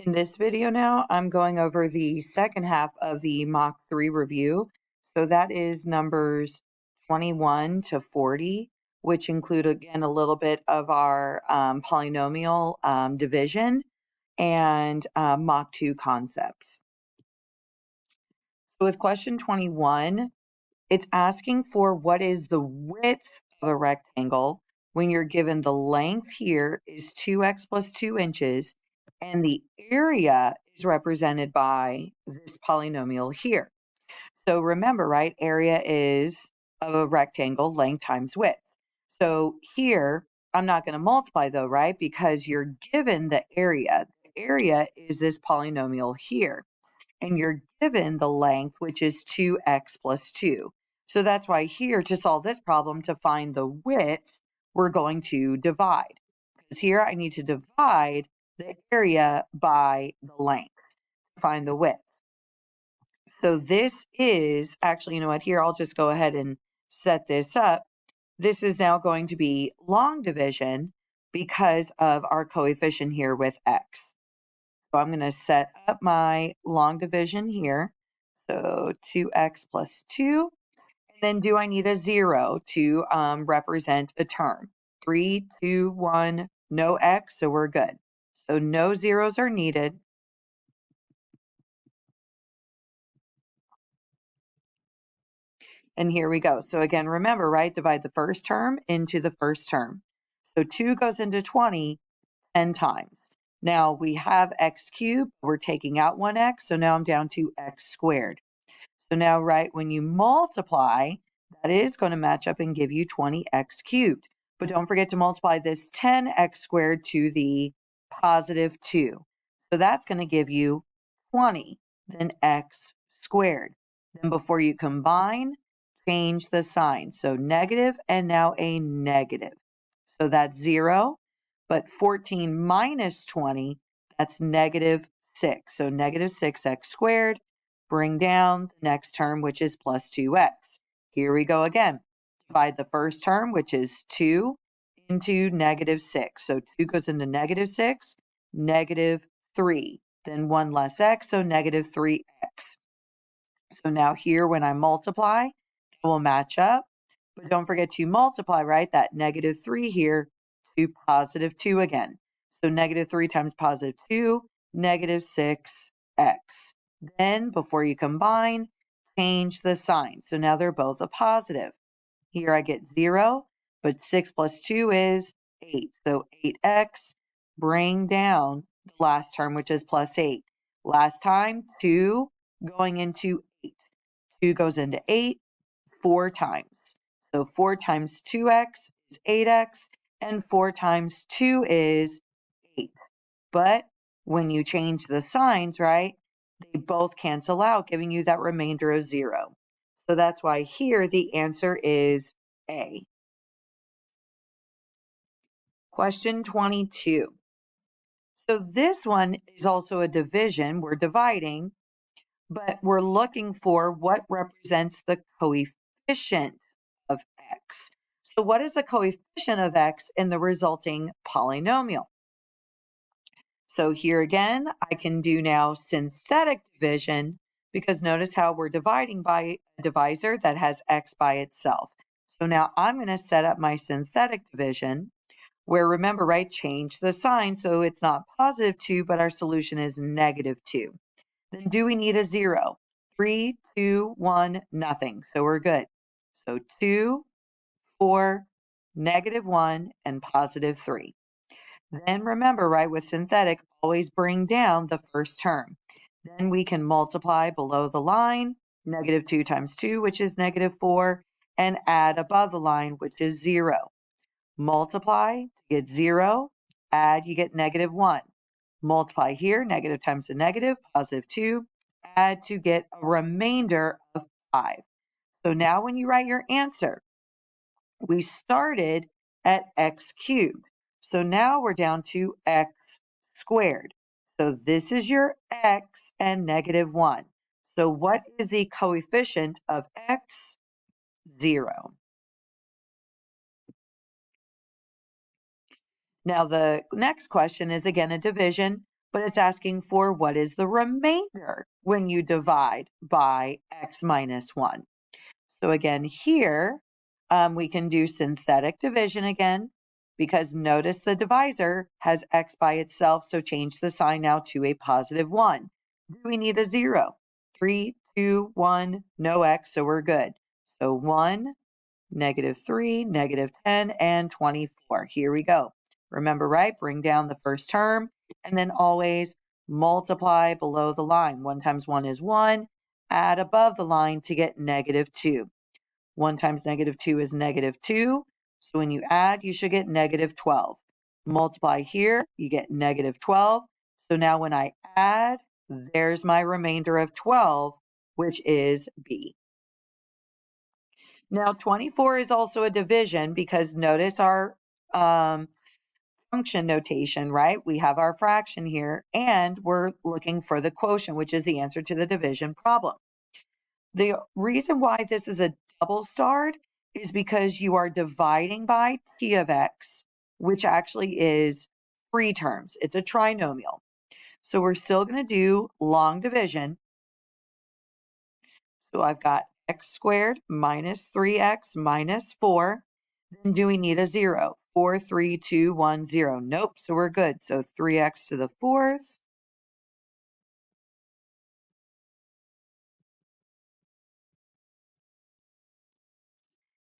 In this video now, I'm going over the second half of the Mach 3 review. So that is numbers 21 to 40, which include, again, a little bit of our polynomial division and Mach 2 concepts. So with question 21, it's asking for what is the width of a rectangle when you're given the length here is 2x plus 2 inches and the area is represented by this polynomial here. So remember, right, area is of a rectangle, length times width. So here, I'm not going to multiply though, right, because you're given the area. The area is this polynomial here. And you're given the length, which is 2x plus 2. So that's why here, to solve this problem, to find the width, we're going to divide. Because here I need to divide the area by the length to find the width. So this is, actually, you know what, here I'll just go ahead and set this up. This is now going to be long division because of our coefficient here with x. So I'm going to set up my long division here. So 2x plus 2. And then do I need a 0 to represent a term? 3, 2, 1, no x, so we're good. So no zeros are needed. And here we go. So again, remember, right? Divide the first term into the first term. So 2 goes into 20 10 times. Now we have x cubed. We're taking out 1x. So now I'm down to x squared. So now, right, when you multiply, that is going to match up and give you 20x cubed. But don't forget to multiply this 10x squared to the positive 2. So that's going to give you 20, then x squared. Then before you combine, change the sign. So negative and now a negative. So that's 0. But 14 minus 20, that's negative 6. So negative 6x squared. Bring down the next term, which is plus 2x. Here we go again. Divide the first term, which is 2, into negative 6. So 2 goes into negative 6, negative 3. Then 1 less x, so negative 3x. So now here, when I multiply, it will match up. But don't forget to multiply, right? That negative 3 here to positive 2 again. So negative 3 times positive 2, negative 6x. Then, before you combine, change the sign. So now they're both a positive. Here I get 0, but 6 plus 2 is 8. So 8x, bring down the last term, which is plus 8. Last time, 2 going into 8. 2 goes into 8 4 times. So 4 times 2x is 8x, and 4 times 2 is 8. But when you change the signs, right, they both cancel out, giving you that remainder of 0. So that's why here the answer is A. Question 22. So this one is also a division. We're dividing, but we're looking for what represents the coefficient of x. So what is the coefficient of x in the resulting polynomial? So here again, I can do now synthetic division because notice how we're dividing by a divisor that has x by itself. So now I'm going to set up my synthetic division where, remember, right, change the sign so it's not positive 2, but our solution is negative 2. Then do we need a 0? 3, 2, 1, nothing. So we're good. So 2, 4, negative 1, and positive 3. Then remember, right, with synthetic, always bring down the first term. Then we can multiply below the line, negative 2 times 2, which is negative 4, and add above the line, which is 0. Multiply, you get 0. Add, you get negative 1. Multiply here, negative times a negative, positive 2. Add to get a remainder of 5. So now when you write your answer, we started at x cubed. So now we're down to x squared. So this is your x and negative 1. So what is the coefficient of x? 0. Now the next question is again a division, but it's asking for what is the remainder when you divide by x minus 1. So again, here we can do synthetic division again, because notice the divisor has x by itself, so change the sign now to a positive 1. Do we need a 0? 3, 2, 1, no x, so we're good. So 1, -3, -10, and 24. Here we go. Remember, right? Bring down the first term, and then always multiply below the line. 1 times 1 is 1. Add above the line to get -2. 1 times -2 is -2. So when you add, you should get -12. Multiply here, you get -12. So now when I add, there's my remainder of 12, which is B. Now 24 is also a division, because notice our function notation, right? We have our fraction here, and we're looking for the quotient, which is the answer to the division problem. The reason why this is a double starred is because you are dividing by p of x, which actually is 3 terms. It's a trinomial. So we're still going to do long division. So I've got x squared minus 3x minus 4. Then do we need a 0? 4, 3, 2, 1, 0. Nope, so we're good. So 3x to the 4th.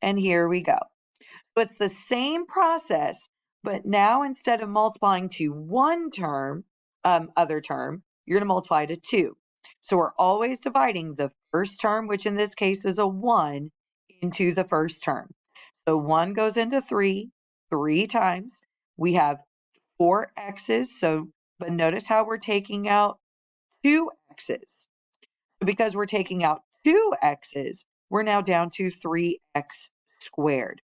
And here we go. So it's the same process, but now instead of multiplying to one term, other term, you're going to multiply to 2. So we're always dividing the first term, which in this case is a 1, into the first term. So 1 goes into 3 times. We have 4 x's, but notice how we're taking out 2 x's. Because we're taking out 2 x's, we're now down to 3x squared.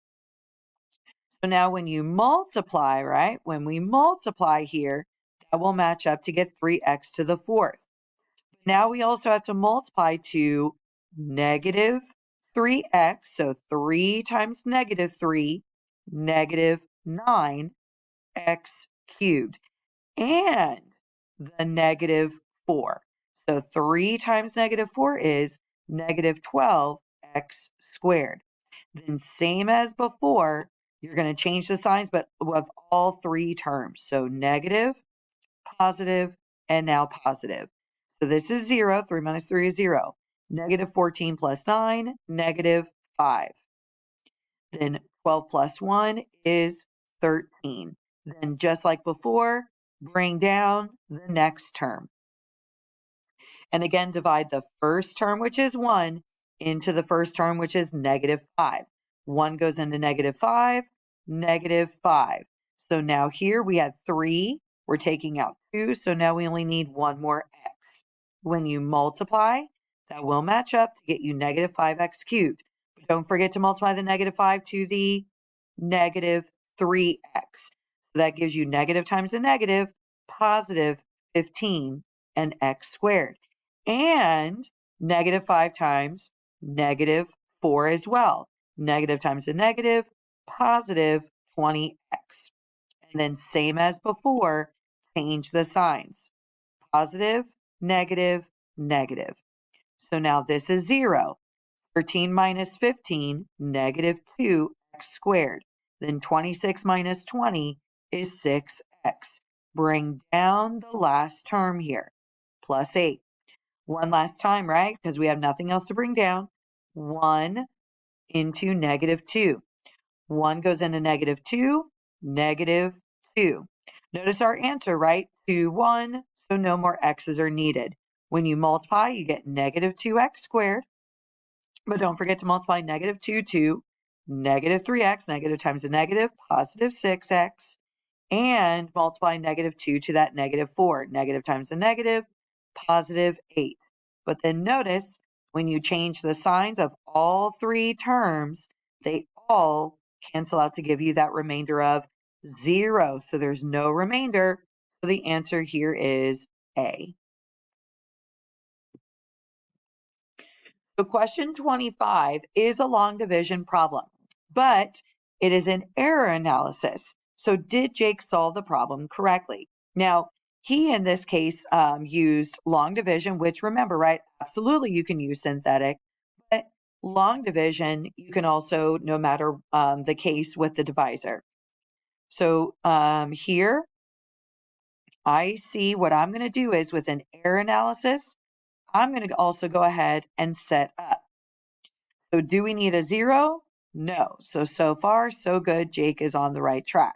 So now when you multiply, right, when we multiply here, that will match up to get 3x to the 4th. Now we also have to multiply to negative 3x, so 3 times -3, -9x cubed, and the -4. So 3 times -4 is -12x squared. Then same as before, you're going to change the signs, but of all 3 terms. So negative, positive, and now positive. So this is 0. 3 minus 3 is 0. -14 plus 9, -5. Then 12 plus 1 is 13. Then just like before, bring down the next term. And again, divide the first term, which is 1, into the first term, which is -5. 1 goes into -5, -5. So now here we had 3. We're taking out 2, so now we only need 1 more x. When you multiply, that will match up to get you -5x cubed. But don't forget to multiply the -5 to the -3x. So that gives you negative times a negative, positive 15, and x squared. And -5 times -4 as well. Negative times a negative, positive 20x. And then same as before, change the signs. Positive, negative, negative. So now this is 0. 13 minus 15, -2x squared. Then 26 minus 20 is 6x. Bring down the last term here, plus 8. One last time, right? Because we have nothing else to bring down. 1 into -2. 1 goes into -2, -2. Notice our answer, right? 2, 1, so no more x's are needed. When you multiply, you get -2x squared. But don't forget to multiply -2 to -3x, negative times a negative, positive 6x. And multiply -2 to that -4. Negative times a negative, positive 8. But then notice when you change the signs of all 3 terms, they all cancel out to give you that remainder of 0. So there's no remainder. So the answer here is A. So question 25 is a long division problem, but it is an error analysis. So did Jake solve the problem correctly? Now, He, in this case, used long division, which remember, right? Absolutely, you can use synthetic, but long division, you can also, no matter the case with the divisor. So here, I see what I'm going to do is with an error analysis, I'm going to also go ahead and set up. So do we need a 0? No. So far, so good. Jake is on the right track.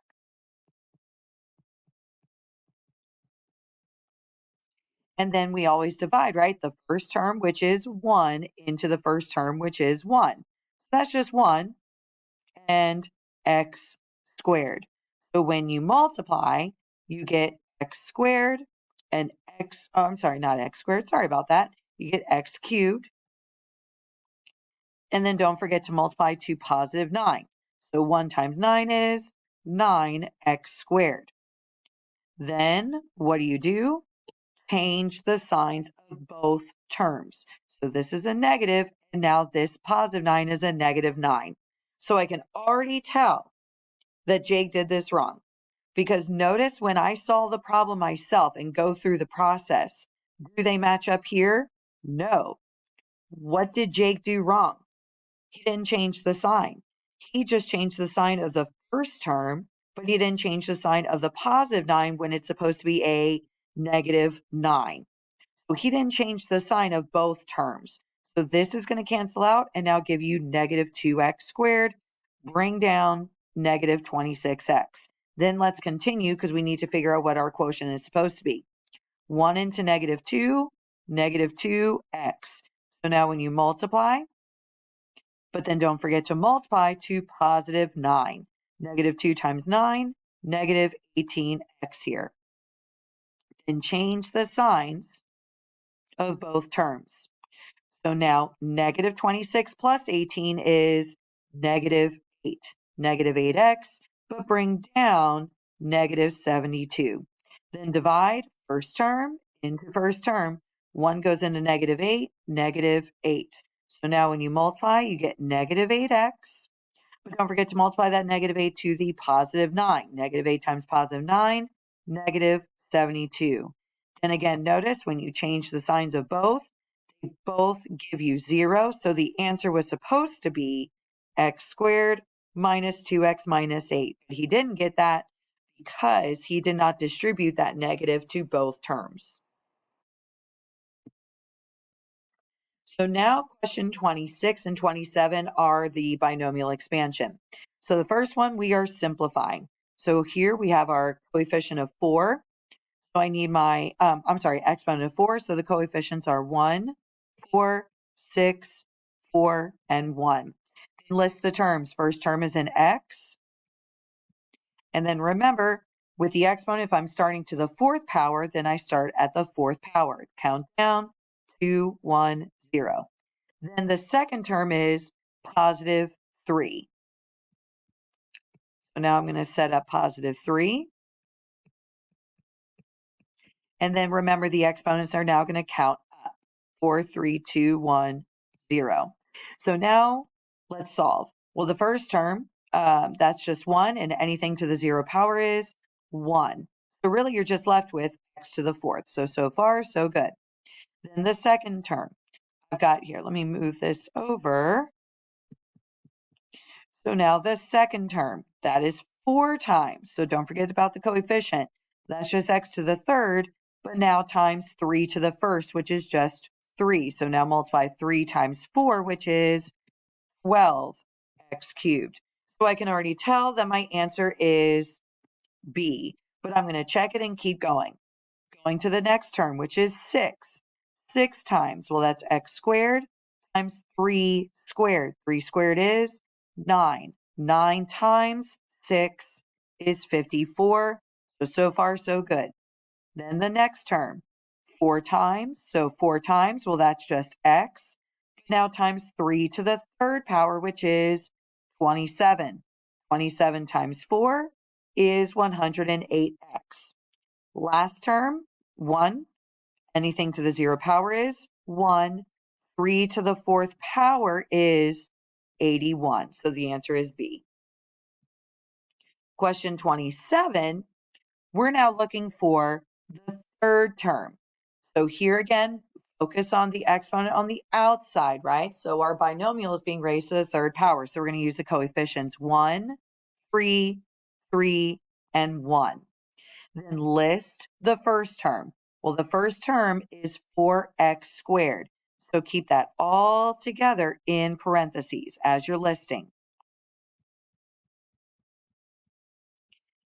And then we always divide, right? The first term, which is 1, into the first term, which is 1. That's just 1 and x squared. So when you multiply, you get x squared and x, oh, I'm sorry, not x squared. Sorry about that. You get x cubed. And then don't forget to multiply to positive 9. So 1 times 9 is 9x squared. Then what do? Change the signs of both terms. So this is a negative, and now this positive 9 is a negative 9. So I can already tell that Jake did this wrong, because notice when I solve the problem myself and go through the process, do they match up here? No. What did Jake do wrong? He didn't change the sign. He just changed the sign of the first term, but he didn't change the sign of the positive 9 when it's supposed to be a negative 9. So he didn't change the sign of both terms. So this is going to cancel out and now give you negative 2x squared, bring down negative 26x. Then let's continue because we need to figure out what our quotient is supposed to be. 1 into negative 2, negative 2x. So now when you multiply, but then don't forget to multiply to positive 9. Negative 2 times 9, negative 18x here. And change the signs of both terms. So now negative 26 plus 18 is negative 8. Negative 8x, but bring down negative 72. Then divide first term into first term. 1 goes into negative 8, negative 8. So now when you multiply, you get negative 8x. But don't forget to multiply that negative 8 to the positive 9. Negative 8 times positive 9, negative 72. And again, notice when you change the signs of both, they both give you 0. So the answer was supposed to be x squared minus 2x minus 8. But he didn't get that because he did not distribute that negative to both terms. So now question 26 and 27 are the binomial expansion. So the first one we are simplifying. So here we have our coefficient of 4. So I need my, exponent of 4. So the coefficients are 1, 4, 6, 4, and 1. List the terms. First term is an x. And then remember, with the exponent, if I'm starting to the 4th power, then I start at the 4th power. Count down, 2, 1, 0. Then the second term is positive 3. So now I'm going to set up positive 3. And then remember the exponents are now going to count up. 4, 3, 2, 1, 0. So now let's solve. Well, the first term, that's just 1, and anything to the 0 power is 1. So really you're just left with x to the 4th. So far, so good. Then the second term, I've got here, let me move this over. So now the second term, that is 4 times. So don't forget about the coefficient. That's just x to the 3rd, but now times 3 to the 1st, which is just 3. So now multiply 3 times 4, which is 12x cubed. So I can already tell that my answer is B, but I'm going to check it and keep going. Going to the next term, which is 6. 6 times, well, that's x squared times 3 squared. 3 squared is 9. 9 times 6 is 54. So far, so good. Then the next term, 4 times. So 4 times, well, that's just x. Now times 3 to the 3rd power, which is 27. 27 times 4 is 108x. Last term, 1. Anything to the 0 power is 1. 3 to the 4th power is 81. So the answer is B. Question 27, we're now looking for the third term. So here again, focus on the exponent on the outside, right? So our binomial is being raised to the third power. So we're going to use the coefficients 1, 3, 3, and 1. Then list the first term. Well, the first term is 4x squared. So keep that all together in parentheses as you're listing.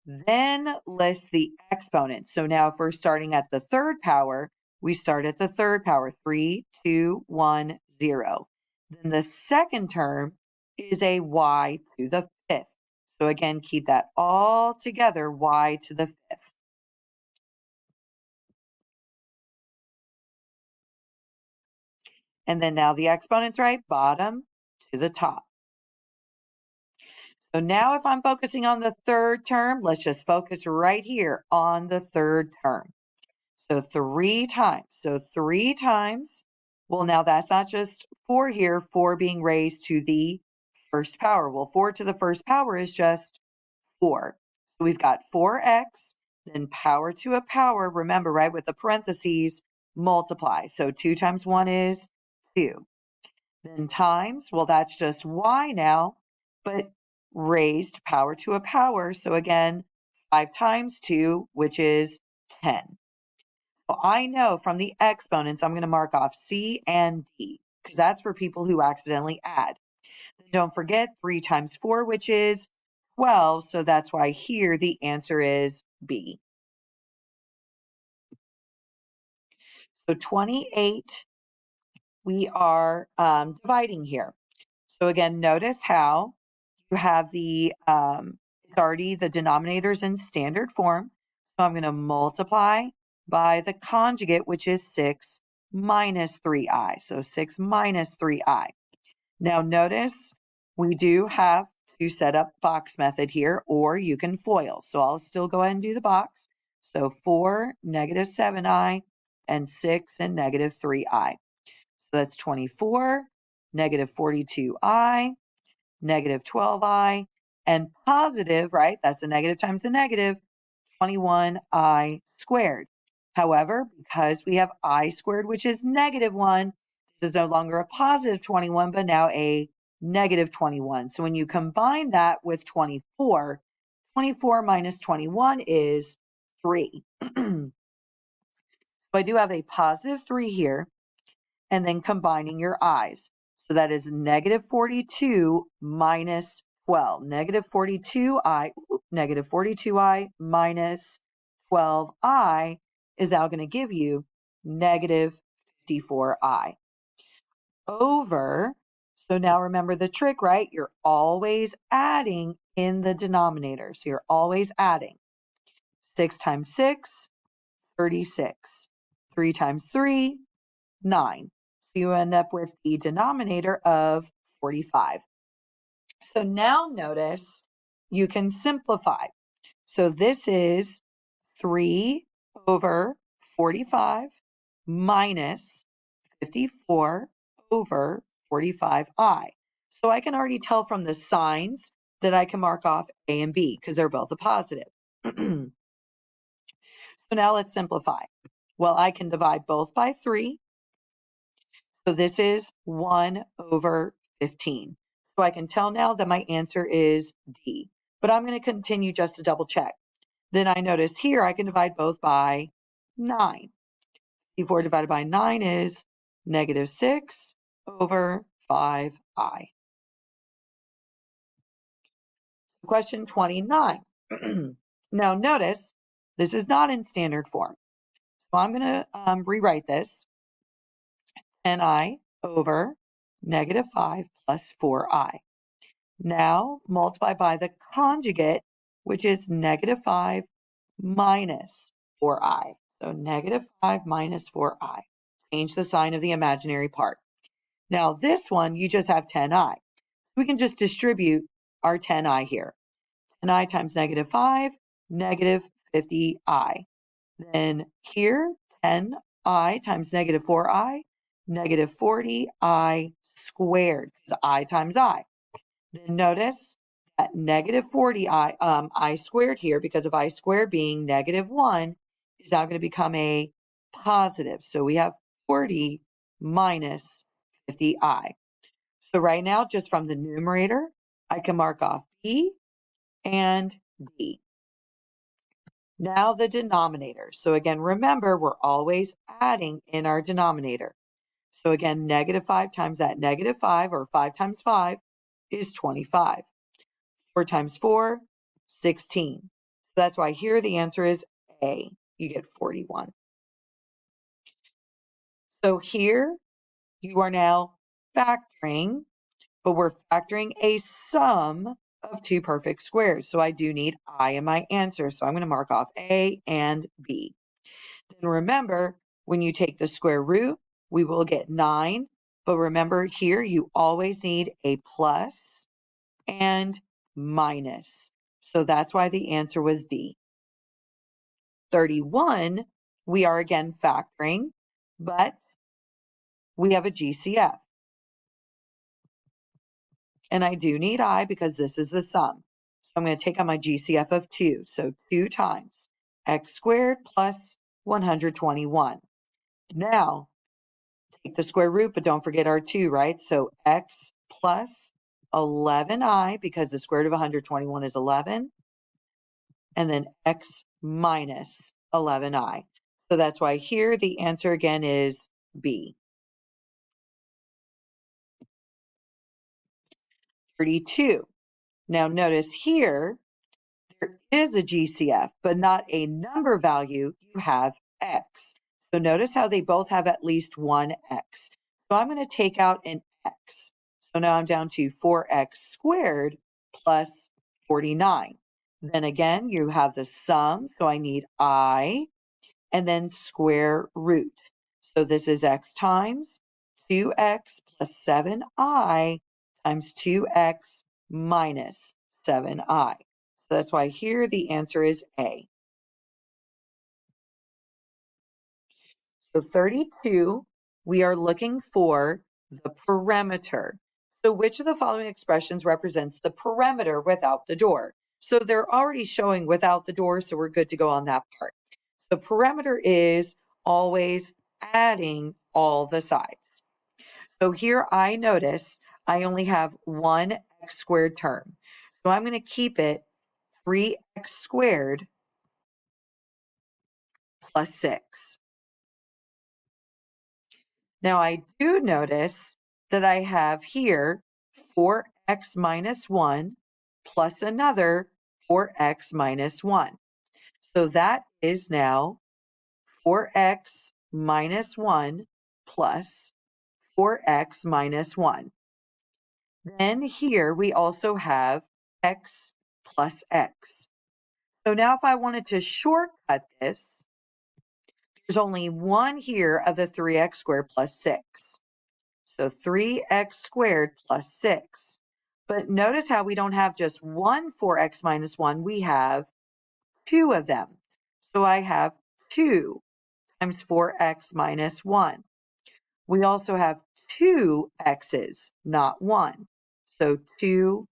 Then list the exponents. So now if we're starting at the third power, we start at the third power, 3, 2, 1, 0. Then the second term is a y to the fifth. So again, keep that all together, y to the fifth. And then now the exponents, right? Bottom to the top. So now if I'm focusing on the third term, let's just focus right here on the third term. So 3 times. So 3 times. Well, now that's not just 4 here, 4 being raised to the first power. Well, 4 to the first power is just 4. So we've got 4x, then power to a power. Remember, right, with the parentheses, multiply. So 2 times 1 is 2. Then times, well, that's just y now, but raised power to a power. So again, 5 times 2, which is 10. Well, I know from the exponents, I'm going to mark off C and D, because that's for people who accidentally add. Then don't forget 3 times 4, which is 12. So that's why here the answer is B. So 28, we are dividing here. So again, notice how you have the, it's already the denominators in standard form. So I'm going to multiply by the conjugate, which is 6 minus 3i. So 6 minus 3i. Now notice we do have to set up box method here, or you can FOIL. So I'll still go ahead and do the box. So 4, negative 7i, and 6 and negative 3i. So that's 24, negative 42i, negative 12i, and positive, right? That's a negative times a negative, 21i squared. However, because we have I squared, which is negative 1, this is no longer a positive 21, but now a negative 21. So when you combine that with 24, 24 minus 21 is 3. So I do have a positive 3 here, and then combining your i's. So that is negative 42 minus 12. Negative 42i minus 12i is now going to give you negative 54i over. So now remember the trick, right? You're always adding in the denominator. So you're always adding. 6 times 6, 36. 3 times 3, 9. You end up with the denominator of 45. So now notice you can simplify. So this is 3 over 45 minus 54 over 45i. So I can already tell from the signs that I can mark off A and B because they're both a positive. So now let's simplify. Well, I can divide both by 3. So this is 1 over 15. So I can tell now that my answer is D. But I'm going to continue just to double check. Then I notice here I can divide both by 9. 54 divided by 9 is negative 6 over 5i. Question 29. Now notice this is not in standard form. So I'm going to rewrite this. Ni over negative 5 plus 4i. Now multiply by the conjugate, which is negative 5 minus 4i. So negative 5 minus 4i. Change the sign of the imaginary part. Now this one, you just have 10i. We can just distribute our 10i here. 10i times negative 5, negative 50i. Then here, 10i times negative 4i, negative 40i squared, because I times I. Then notice that negative 40i I squared here, because of I squared being negative 1, is now going to become a positive. So we have 40 minus 50i. So right now, just from the numerator, I can mark off B and B. Now the denominator. So again, remember, we're always adding in our denominator. So again, -5 times that -5, or 5 times 5, is 25. 4 times 4, 16. So that's why here the answer is A. You get 41. So here you are now factoring, but we're factoring a sum of two perfect squares. So I do need I in my answer. So I'm going to mark off A and B. Then remember, when you take the square root, we will get 9. But remember here, you always need a plus and minus. So that's why the answer was D. 31, we are again factoring, but we have a GCF. And I do need I because this is the sum. So I'm going to take out my GCF of 2. So 2 times x squared plus 121. Now, take the square root, but don't forget our 2, right? So x plus 11i, because the square root of 121 is 11, and then x minus 11i. So that's why here the answer again is B. 32. Now notice here, there is a GCF, but not a number value. You have x. So notice how they both have at least one x. So I'm going to take out an x. So now I'm down to 4x squared plus 49. Then again, you have the sum, so I need I, and then square root. So this is x times 2x plus 7i times 2x minus 7i. So that's why here the answer is A. So 32, we are looking for the perimeter. So which of the following expressions represents the perimeter without the door? So they're already showing without the door, so we're good to go on that part. The perimeter is always adding all the sides. So here I notice I only have one x squared term. So I'm going to keep it 3x squared plus 6. Now I do notice that I have here 4x minus 1 plus another 4x minus 1. So that is now 4x minus 1 plus 4x minus 1. Then here we also have x plus x. So now if I wanted to shortcut this, there's only one here of the 3x squared plus 6. So 3x squared plus 6. But notice how we don't have just one 4x minus 1, we have two of them. So I have 2 times 4x minus 1. We also have two x's, not one. So 2x.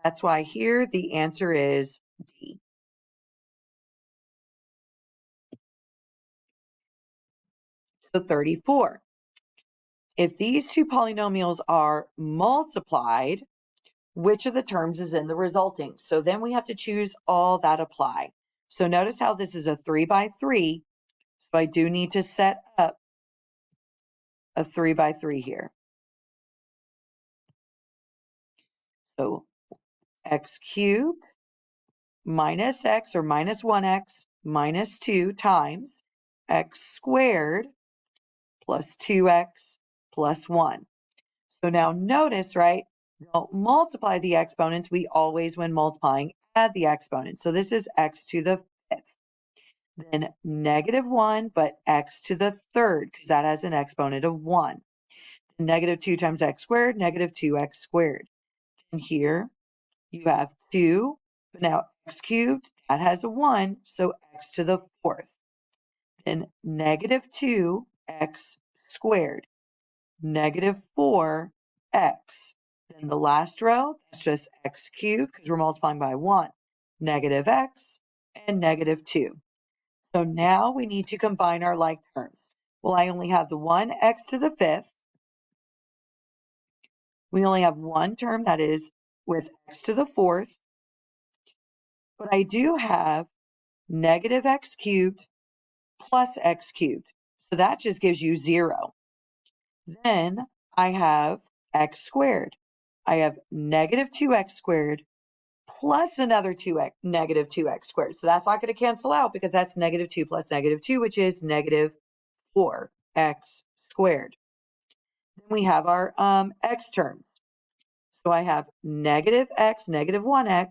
That's why here the answer is D. So 34. If these two polynomials are multiplied, which of the terms is in the resulting? So then we have to choose all that apply. So notice how this is a 3 by 3. So I do need to set up a 3 by 3 here. So x cubed minus x, or minus 1x minus 2 times x squared plus 2x plus 1. So now notice, right, don't multiply the exponents. We always, when multiplying, add the exponent. So this is x to the 5th. Then -1, but x to the 3rd, because that has an exponent of 1. -2 times x squared, -2x squared. And here you have 2, but now x cubed, that has a 1, so x to the 4th. Then -2x squared, -4x. Then the last row, that's just x cubed, because we're multiplying by 1, -x, and -2. So now we need to combine our like terms. Well, I only have the 1x to the 5th. We only have one term that is with x to the 4th. But I do have negative x cubed plus x cubed. So that just gives you 0. Then I have x squared. I have negative 2x squared plus another negative 2x squared. So that's not going to cancel out because that's negative 2 plus negative 2, which is negative 4x squared. Then we have our x term. So I have negative x, negative 1x,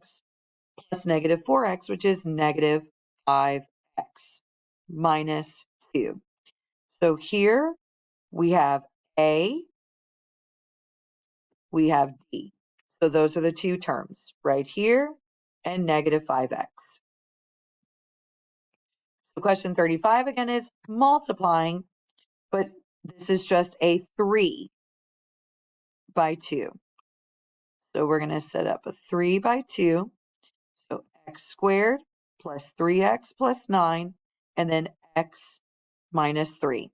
plus negative 4x, which is negative 5x minus 2. So here we have A, we have D. So those are the two terms right here and negative 5x. So question 35 again is multiplying, but this is just a 3 by 2. So we're going to set up a 3 by 2. So x squared plus 3x plus 9, and then x minus 3.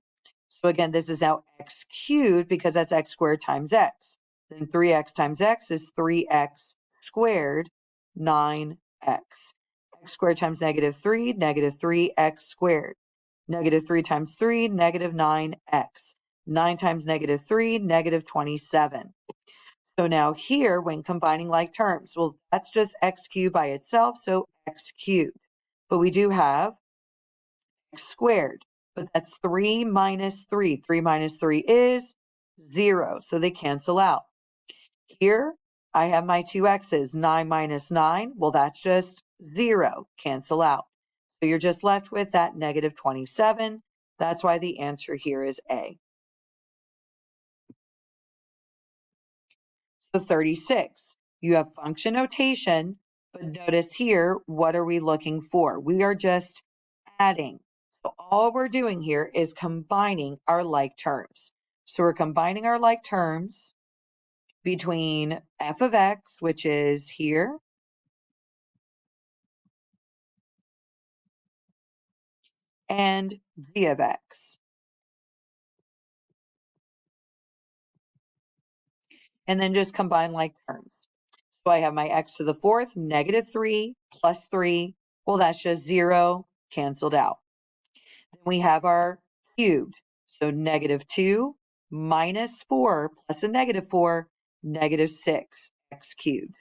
So again, this is now x cubed because that's x squared times x. Then 3x times x is 3x squared, 9x. X squared times negative 3, negative 3x squared. Negative 3 times 3, negative 9x. 9 times negative 3, negative 27. So now here, when combining like terms, well, that's just x cubed by itself, so x cubed. But we do have x squared, but that's 3 minus 3. 3 minus 3 is 0, so they cancel out. Here, I have my two x's, 9 minus 9. Well, that's just 0, cancel out. So you're just left with that negative 27. That's why the answer here is A. So 36, you have function notation, but notice here, what are we looking for? We are just adding. So all we're doing here is combining our like terms. So we're combining our like terms between f of x, which is here, and g of x. And then just combine like terms. So I have my x to the 4th, negative 3 plus 3. Well, that's just 0, canceled out. Then we have our cubed. So negative 2 minus 4 plus a negative 4, negative 6, x cubed.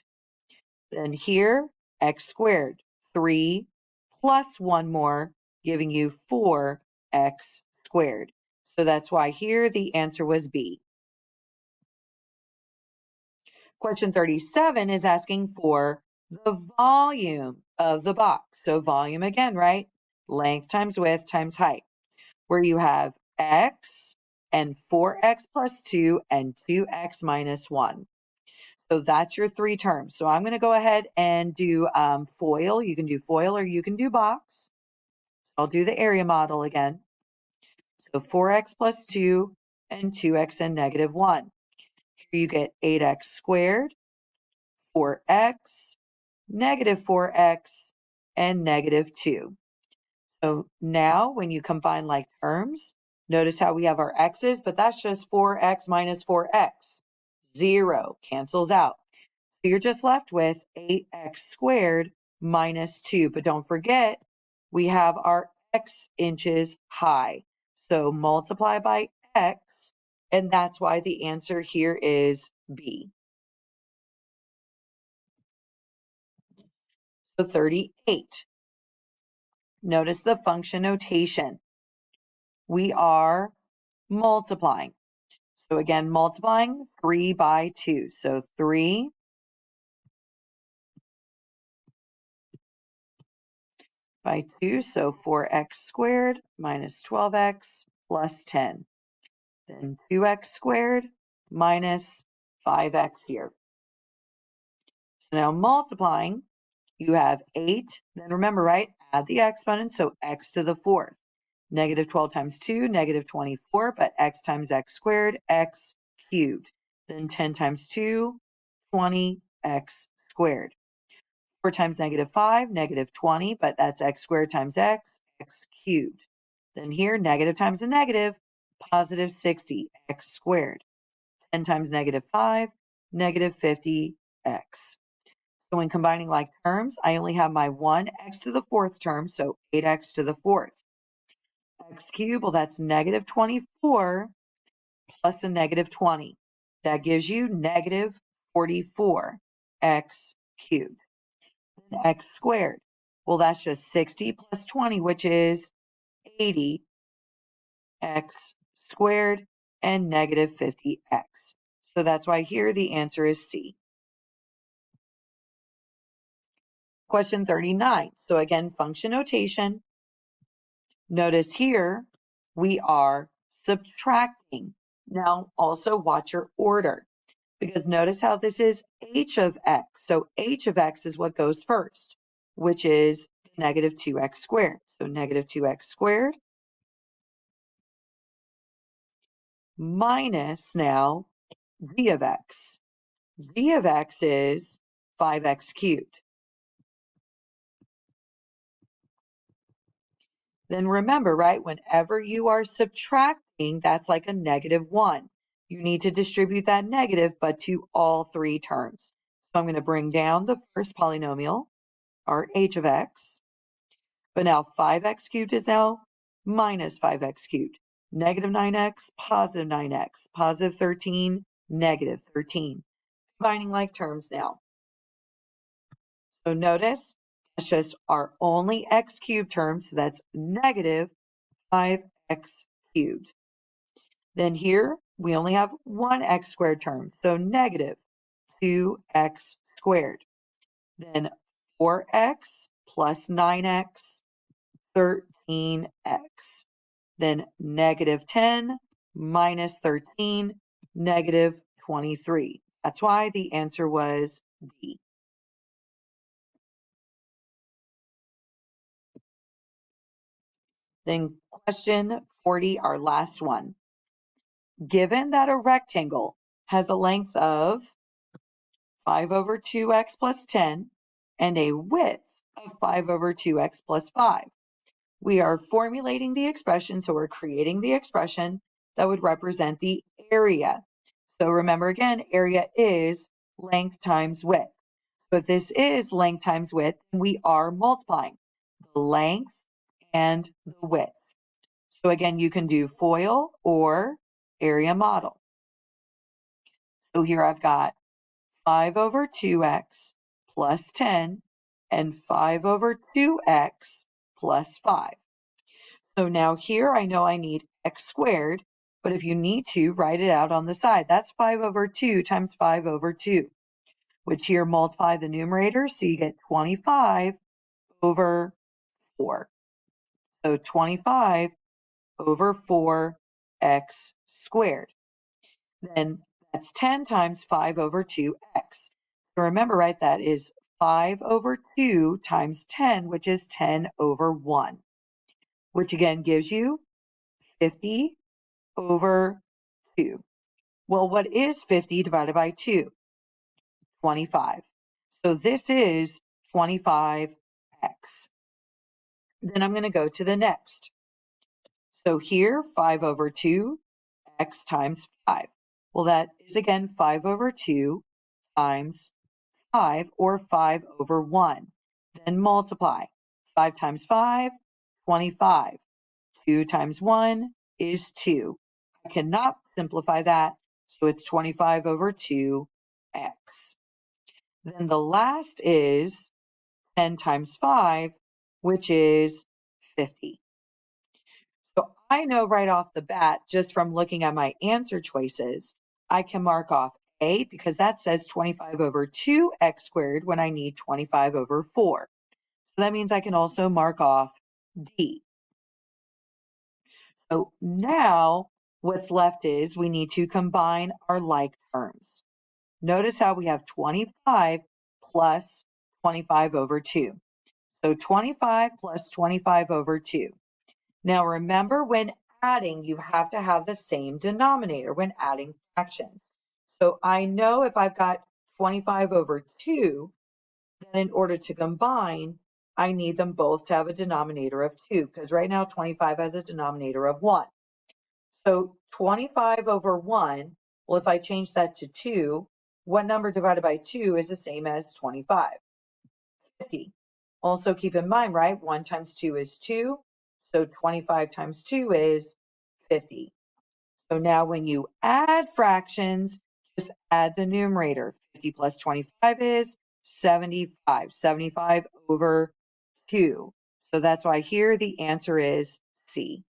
Then here, x squared, 3 plus 1 more, giving you 4x squared. So that's why here the answer was B. Question 37 is asking for the volume of the box. So volume again, right? Length times width times height, where you have x and 4x plus 2 and 2x minus 1. So that's your three terms. So I'm going to go ahead and do FOIL. You can do FOIL or you can do box. I'll do the area model again. So 4x plus 2 and 2x and negative 1. Here you get 8x squared, 4x, negative 4x, and negative 2. So now when you combine like terms, notice how we have our x's, but that's just 4x minus 4x. 0 cancels out. So you're just left with 8x squared minus 2. But don't forget, we have our x inches high. So multiply by x, and that's why the answer here is B. So 38. Notice the function notation. We are multiplying. So again, multiplying 3 by 2. So 3 by 2, so 4x squared minus 12x plus 10. Then 2x squared minus 5x here. So now multiplying, you have 8. Then remember, right, add the exponent, so x to the 4th. Negative 12 times 2, negative 24, but x times x squared, x cubed. Then 10 times 2, 20x squared. 4 times negative 5, negative 20, but that's x squared times x cubed. Then here, negative times a negative, positive 60, x squared. 10 times negative 5, negative 50x. So when combining like terms, I only have my 1x to the fourth term, so 8x to the fourth. X cubed, well, that's negative 24 plus a negative 20. That gives you negative 44x cubed. Then x squared, well, that's just 60 plus 20, which is 80x squared and negative 50x. So that's why here the answer is C. Question 39. So again, function notation. Notice here we are subtracting. Now also watch your order, because notice how this is h of x. So h of x is what goes first, which is negative 2x squared. So negative 2x squared minus now g of x. G of x is 5x cubed. Then remember, right, whenever you are subtracting, that's like a negative 1. You need to distribute that negative, but to all three terms. So I'm going to bring down the first polynomial, our h of x. But now 5x cubed is now minus 5x cubed. Negative 9x, positive 9x, positive 13, negative 13. Combining like terms now. So notice, that's just our only x cubed term, so that's negative 5x cubed. Then here, we only have one x squared term, so negative 2x squared. Then 4x plus 9x, 13x. Then negative 10 minus 13, negative 23. That's why the answer was D. Then question 40, our last one. Given that a rectangle has a length of 5 over 2x plus 10 and a width of 5 over 2x plus 5, we are formulating the expression, so we're creating the expression that would represent the area. So remember again, area is length times width. So if this is length times width, we are multiplying the length and the width. So again, you can do FOIL or area model. So here I've got 5 over 2x plus 10 and 5 over 2x plus 5. So now here I know I need x squared, but if you need to, write it out on the side. That's 5 over 2 times 5 over 2, which here multiply the numerator, so you get 25 over 4. So 25 over 4x squared. Then that's 10 times 5 over 2x. So remember, right, that is 5 over 2 times 10, which is 10 over 1, which again gives you 50 over 2. Well, what is 50 divided by 2? 25. So this is 25x. Then I'm going to go to the next. So here, 5 over 2, x times 5. Well, that is again 5 over 2 times 5, or 5 over 1. Then multiply. 5 times 5, 25. 2 times 1 is 2. I cannot simplify that, so it's 25 over 2x. Then the last is 10 times 5, which is 50. So I know right off the bat, just from looking at my answer choices, I can mark off A because that says 25 over 2x squared when I need 25 over 4. So that means I can also mark off D. So now what's left is we need to combine our like terms. Notice how we have 25 plus 25 over 2. So 25 plus 25 over 2. Now remember, when adding, you have to have the same denominator when adding fractions. So I know if I've got 25 over 2, then in order to combine, I need them both to have a denominator of 2, because right now 25 has a denominator of 1. So 25 over 1, well, if I change that to 2, what number divided by 2 is the same as 25? 50. Also keep in mind, right, 1 times 2 is 2, so 25 times 2 is 50. So now when you add fractions, just add the numerator. 50 plus 25 is 75. 75 over 2. So that's why here the answer is C.